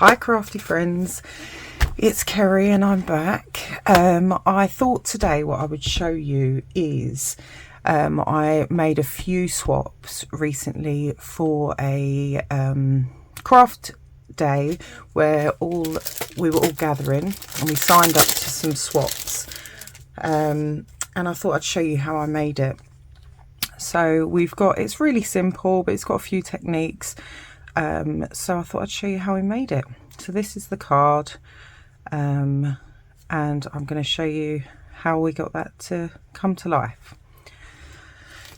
Hi crafty friends, it's Kerry and I'm back. I thought today what I would show you is I made a few swaps recently for a craft day where we were all gathering and we signed up to some swaps, and I thought I'd show you how I made it. So it's really simple, but it's got a few techniques. So I thought I'd show you how we made it. So this is the card, and I'm going to show you how we got that to come to life.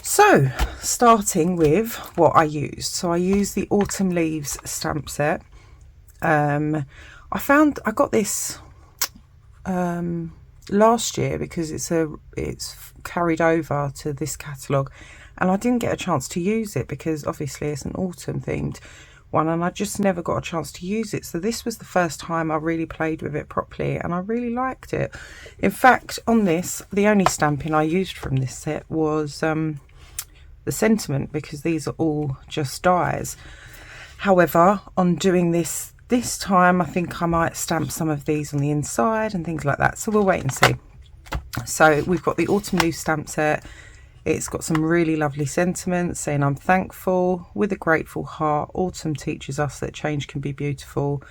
So starting with what I used. So I used the Autumn Leaves stamp set. I got this last year because it's carried over to this catalogue, and I didn't get a chance to use it because obviously it's an autumn themed one and I just never got a chance to use it. So this was the first time I really played with it properly and I really liked it. In fact, on this, the only stamping I used from this set was the sentiment, because these are all just dies. However, on doing this time, I think I might stamp some of these on the inside and things like that, so we'll wait and see. So we've got the Autumn Leaves stamp set. It's got some really lovely sentiments saying I'm thankful with a grateful heart. Autumn teaches us that change can be beautiful.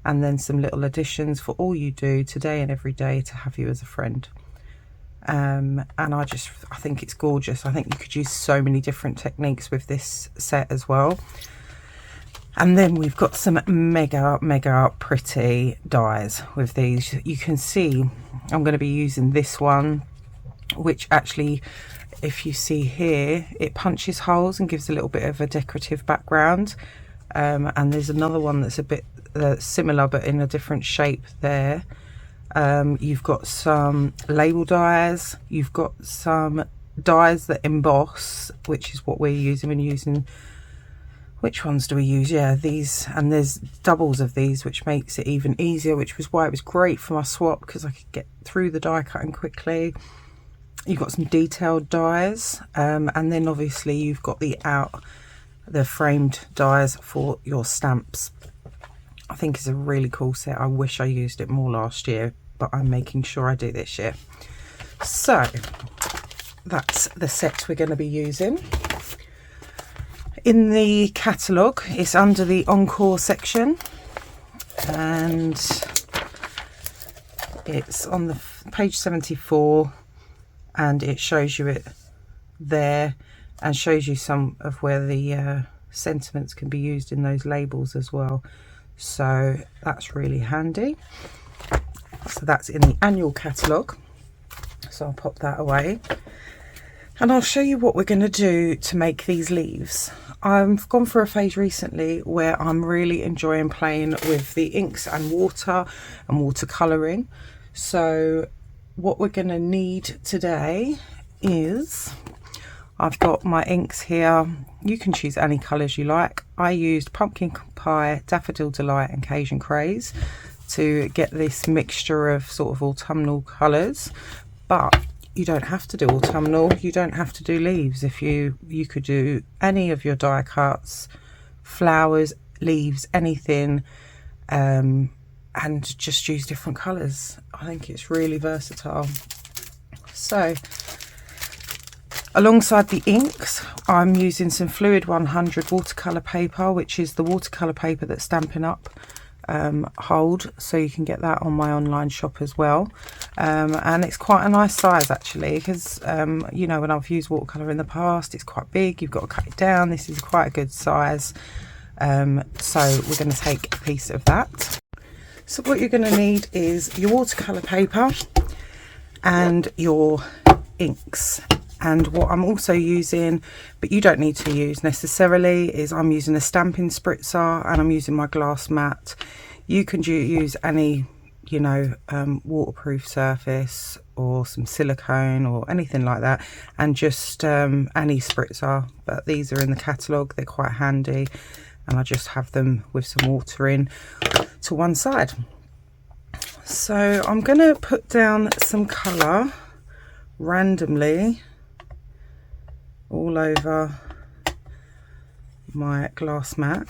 And then some little additions: for all you do today and every day to have you as a friend. And I think it's gorgeous. I think you could use so many different techniques with this set as well. And then we've got some mega pretty dies with these. You can see I'm going to be using this one, which actually, if you see here, it punches holes and gives a little bit of a decorative background. And there's another one that's a bit similar but in a different shape there. You've got some label dies, you've got some dies that emboss, which is what we're using. Which ones do we use? Yeah, these, and there's doubles of these, which makes it even easier, which was why it was great for my swap, because I could get through the die cutting quickly. You've got some detailed dies, and then obviously you've got the framed dies for your stamps. I think it's a really cool set. I wish I used it more last year, but I'm making sure I do this year. So that's the set we're going to be using. In the catalogue, it's under the Encore section, and it's on the page 74, and it shows you it there and shows you some of where the sentiments can be used in those labels as well. So that's really handy. So that's in the annual catalogue, so I'll pop that away. And I'll show you what we're going to do to make these leaves. I've gone for a phase recently where I'm really enjoying playing with the inks and water and watercolouring. So what we're going to need today is, I've got my inks here. You can choose any colours you like. I used Pumpkin Pie, Daffodil Delight and Cajun Craze to get this mixture of sort of autumnal colours, but you don't have to do autumnal, you don't have to do leaves. If you could do any of your die cuts, flowers, leaves, anything, and just use different colours. I think it's really versatile. So alongside the inks, I'm using some Fluid 100 watercolour paper, which is the watercolour paper that's Stampin' Up hold, so you can get that on my online shop as well. And it's quite a nice size actually, because you know, when I've used watercolour in the past, it's quite big, you've got to cut it down. This is quite a good size. So we're going to take a piece of that. So what you're going to need is your watercolour paper and your inks. And what I'm also using, but you don't need to use necessarily, is I'm using a stamping spritzer and I'm using my glass mat. You can use any, you know, waterproof surface or some silicone or anything like that, and just any spritzer, but these are in the catalogue, they're quite handy, and I just have them with some water in to one side. So I'm going to put down some colour randomly all over my glass mat.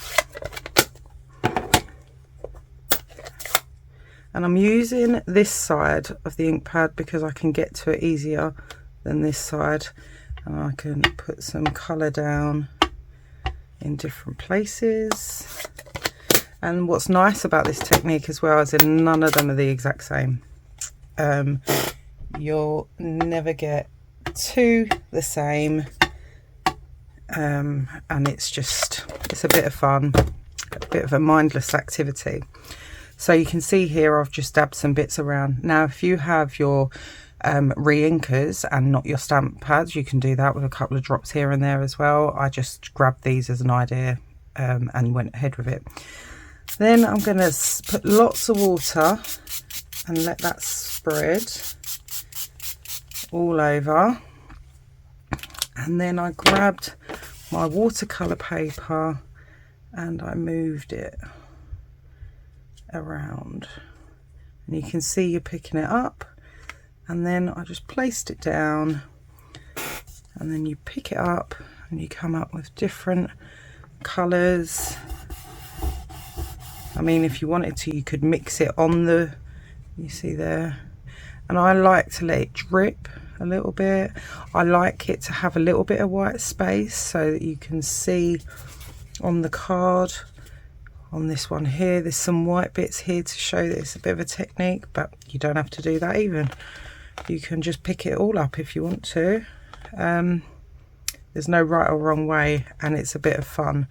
And I'm using this side of the ink pad because I can get to it easier than this side, and I can put some colour down in different places. And what's nice about this technique as well is that none of them are the exact same. You'll never get two the same, and it's a bit of fun, a bit of a mindless activity. So you can see here I've just dabbed some bits around. Now if you have your re-inkers and not your stamp pads, you can do that with a couple of drops here and there as well. I just grabbed these as an idea and went ahead with it. Then I'm going to put lots of water and let that spread all over. And then I grabbed my watercolour paper and I moved it around. And you can see you're picking it up. And then I just placed it down. And then you pick it up and you come up with different colours. I mean, if you wanted to, you could mix it on the, you see there. And I like to let it drip a little bit. I like it to have a little bit of white space so that you can see on the card. On this one here, there's some white bits here to show that it's a bit of a technique, but you don't have to do that even. You can just pick it all up if you want to. There's no right or wrong way, and it's a bit of fun.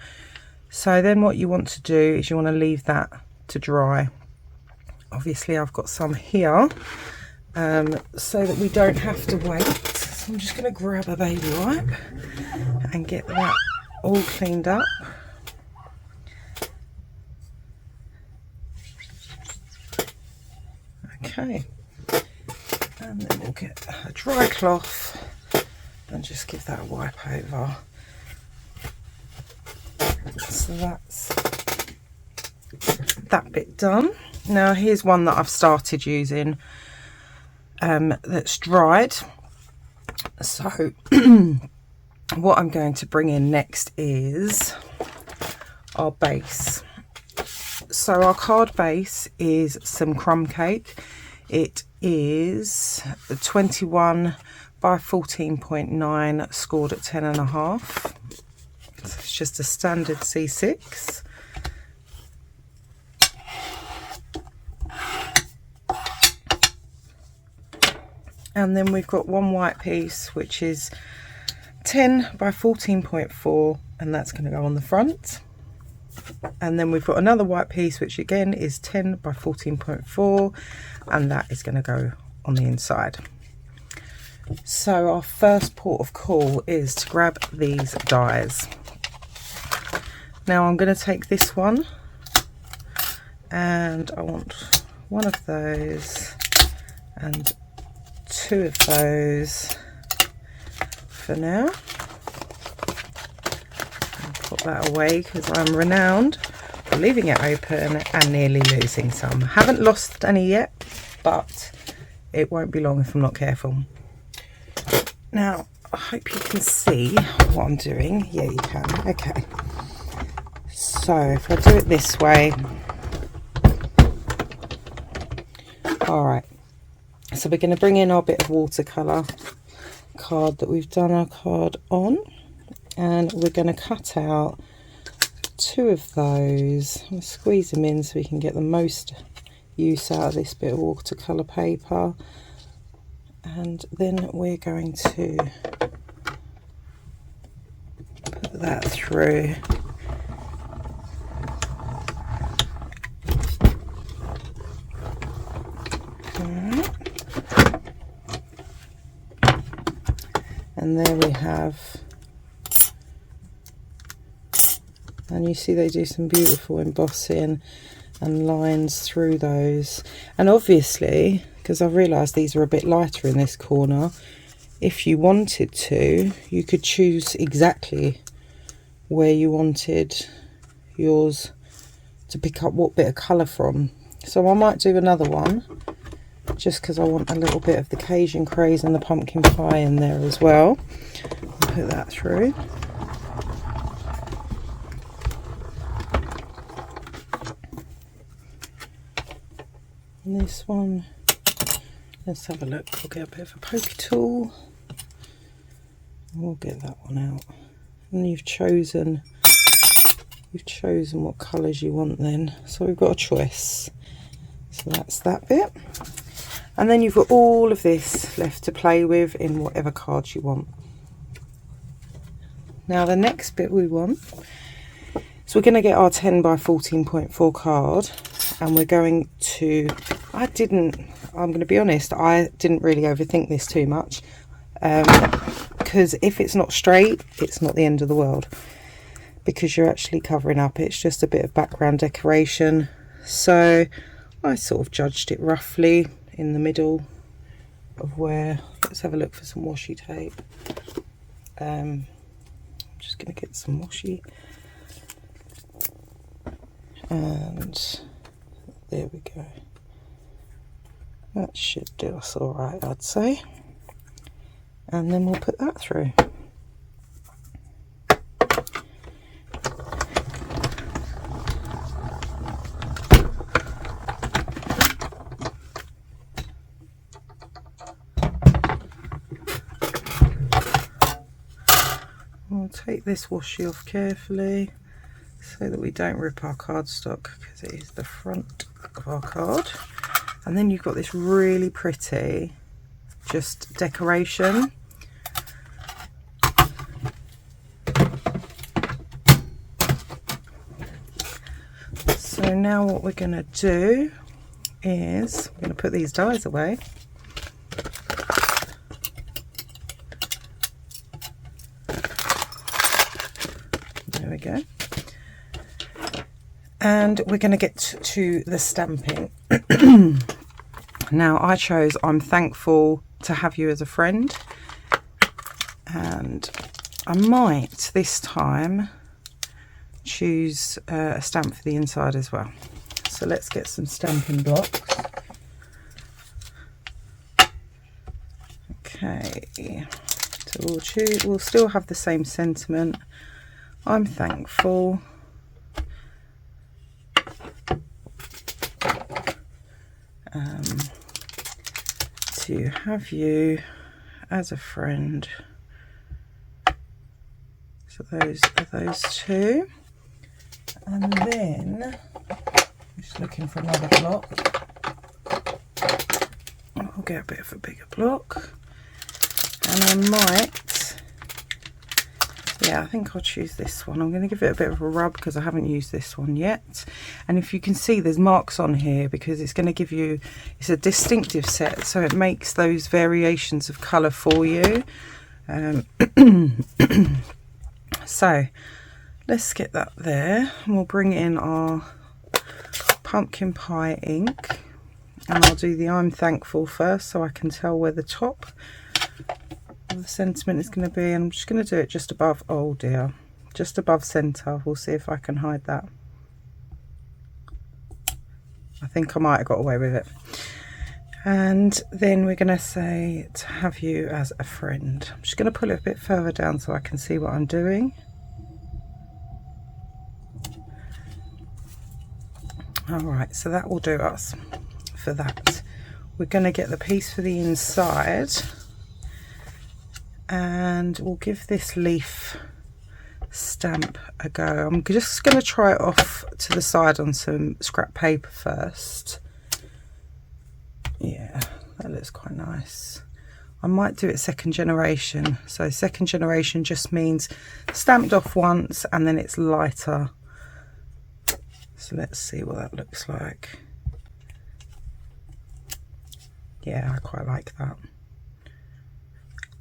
So then what you want to do is you want to leave that to dry. Obviously I've got some here so that we don't have to wait. So I'm just going to grab a baby wipe and get that all cleaned up. Okay, and then we'll get a dry cloth and just give that a wipe over. So that's that bit done. Now here's one that I've started using that's dried. So what I'm going to bring in next is our base. So our card base is some crumb cake. It is 21 by 14.9 scored at 10.5. It's just a standard C6. And then we've got one white piece which is 10 by 14.4, and that's going to go on the front. And then we've got another white piece which again is 10 by 14.4, and that is going to go on the inside. So our first port of call is to grab these dies. Now I'm going to take this one, and I want one of those and two of those for now. Put that away because I'm renowned for leaving it open and nearly losing some. Haven't lost any yet, but it won't be long if I'm not careful. Now I hope you can see what I'm doing. Yeah, you can. Okay, so if I do it this way, all right, so we're going to bring in our bit of watercolour card that we've done our card on, and we're going to cut out two of those. I'll squeeze them in so we can get the most use out of this bit of watercolour paper, and then we're going to put that through. And there we have, and you see they do some beautiful embossing and lines through those. And obviously, because I've realised these are a bit lighter in this corner, if you wanted to, you could choose exactly where you wanted yours to pick up what bit of colour from. So I might do another one, just because I want a little bit of the Cajun craze and the pumpkin pie in there as well. I'll put that through. And this one, let's have a look. We'll get a bit of a pokey tool. We'll get that one out. And you've chosen what colours you want then. So we've got a choice. So that's that bit. And then you've got all of this left to play with in whatever cards you want. Now the next bit we want, so we're going to get our 10 by 14.4 card, and we're going to, I'm going to be honest, I didn't really overthink this too much, because if it's not straight, it's not the end of the world, because you're actually covering up. It's just a bit of background decoration. So I sort of judged it roughly in the middle of where, let's have a look for some washi tape. I'm just going to get some washi, and there we go. That should do us all right, I'd say. And then we'll put that through. We'll take this washi off carefully so that we don't rip our cardstock, because it is the front of our card. And then you've got this really pretty just decoration. So now what we're going to do is we're going to put these dies away. There we go. And we're going to get to the stamping. Now I chose I'm thankful to have you as a friend, and I might this time choose a stamp for the inside as well. So let's get some stamping blocks. Okay, so we'll still have the same sentiment. I'm thankful to have you as a friend. So those are those two. And then I'm just looking for another block. I'll get a bit of a bigger block, and I might, yeah, I think I'll choose this one. I'm going to give it a bit of a rub because I haven't used this one yet. And if you can see, there's marks on here because it's going to give you, it's a distinctive set, so it makes those variations of colour for you. So let's get that there, and we'll bring in our pumpkin pie ink, and I'll do the I'm thankful first so I can tell where the top of the sentiment is going to be. And I'm just going to do it just above, oh dear, just above centre. We'll see if I can hide that. I think I might have got away with it. And then we're going to say to have you as a friend. I'm just going to pull it a bit further down so I can see what I'm doing. Alright, so that will do us for that. We're going to get the piece for the inside, and we'll give this leaf stamp a go. I'm just going to try it off to the side on some scrap paper first. Yeah, that looks quite nice. I might do it second generation. So second generation just means stamped off once and then it's lighter. So let's see what that looks like. Yeah, I quite like that.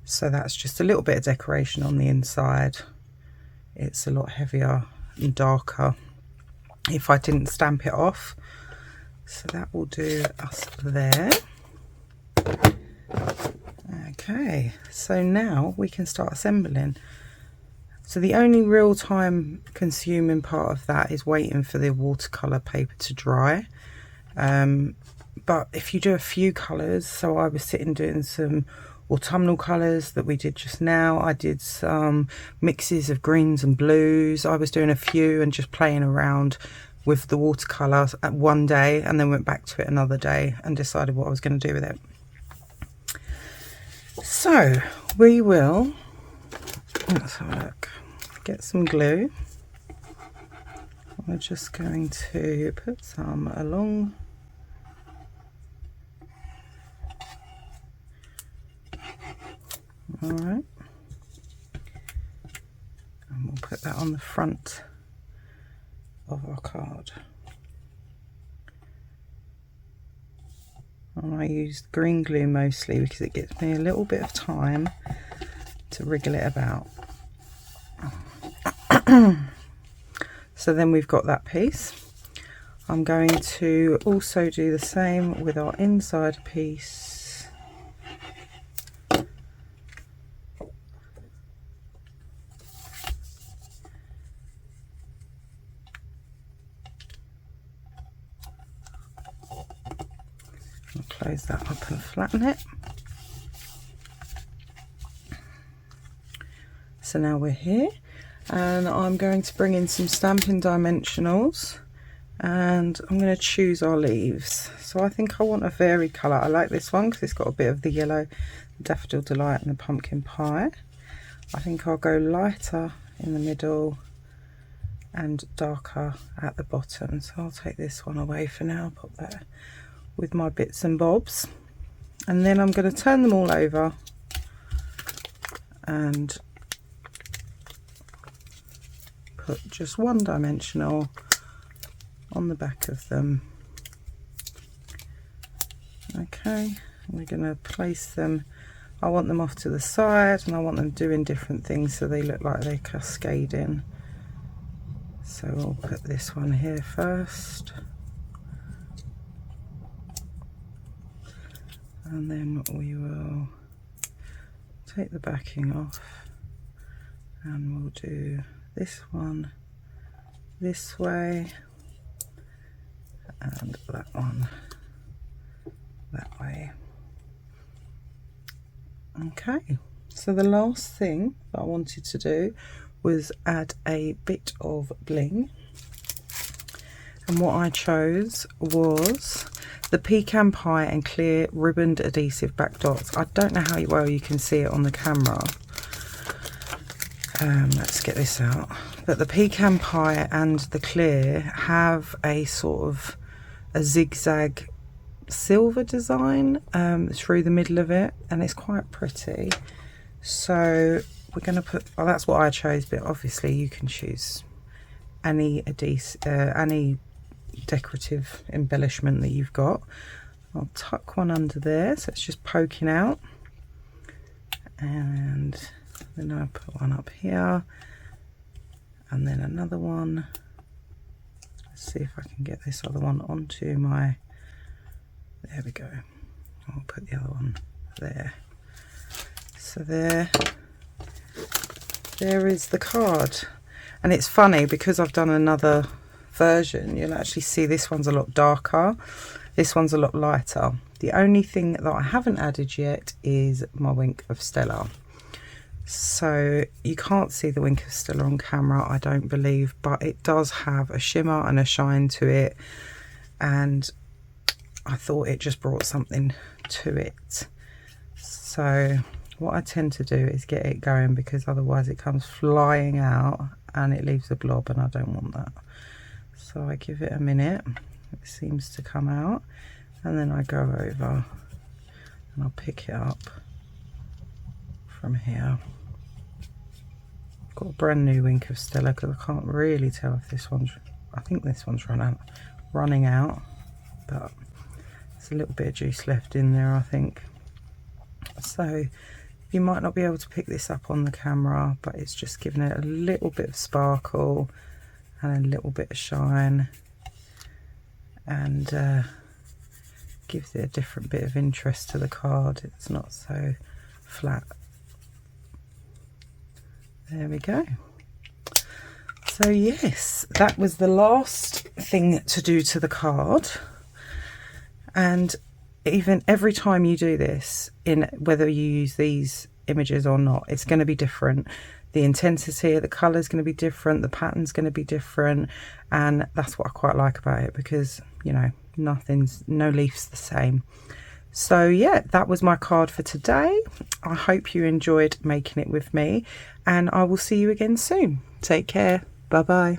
So that's just a little bit of decoration on the inside. It's a lot heavier and darker if I didn't stamp it off. So that will do us there. Okay, so now we can start assembling. So the only real time consuming part of that is waiting for the watercolour paper to dry. But if you do a few colours, so I was sitting doing some autumnal colours that we did just now. I did some mixes of greens and blues. I was doing a few and just playing around with the watercolour at one day and then went back to it another day and decided what I was going to do with it. So we will, let's have a look, get some glue. We're just going to put some along all right, and we'll put that on the front of our card. And I use green glue mostly because it gives me a little bit of time to wriggle it about. So then we've got that piece. I'm going to also do the same with our inside piece. I'll close that up and flatten it. So now we're here, and I'm going to bring in some Stampin' Dimensionals, and I'm going to choose our leaves. So I think I want a varied colour. I like this one because it's got a bit of the yellow, Daffodil Delight and the pumpkin pie. I think I'll go lighter in the middle and darker at the bottom. So I'll take this one away for now, put that with my bits and bobs, and then I'm going to turn them all over and put just one dimensional on the back of them. Okay, we're going to place them, I want them off to the side and I want them doing different things so they look like they're cascading. So we'll put this one here first, and then we will take the backing off and we'll do this one this way and that one that way. Okay, so the last thing that I wanted to do was add a bit of bling, and what I chose was the pecan pie and clear ribboned adhesive back dots. I don't know how well you can see it on the camera. Let's get this out. But the pecan pie and the clear have a sort of a zigzag silver design through the middle of it, and it's quite pretty. So we're going to put, well, that's what I chose, but obviously you can choose any decorative embellishment that you've got. I'll tuck one under there so it's just poking out, and then I'll put one up here and then another one. Let's see if I can get this other one onto my, there we go. I'll put the other one there. So there is the card. And it's funny because I've done another version, you'll actually see this one's a lot darker, this one's a lot lighter. The only thing that I haven't added yet is my Wink of Stella. So you can't see the Wink of Stella on camera, I don't believe, but it does have a shimmer and a shine to it, and I thought it just brought something to it. So what I tend to do is get it going, because otherwise it comes flying out and it leaves a blob, and I don't want that. So I give it a minute, it seems to come out, and then I go over and I'll pick it up from here. I've got a brand new Wink of Stella because I can't really tell if this one's, I think this one's running out, but there's a little bit of juice left in there, I think. So you might not be able to pick this up on the camera, but it's just giving it a little bit of sparkle and a little bit of shine, and gives it a different bit of interest to the card. It's not so flat. There we go. So yes, that was the last thing to do to the card. And even every time you do this, in whether you use these images or not, it's going to be different. the intensity of the colour is going to be different, the pattern's going to be different, and that's what I quite like about it, because, you know, no leaf's the same. So yeah, that was my card for today. I hope you enjoyed making it with me, and I will see you again soon. Take care. Bye bye.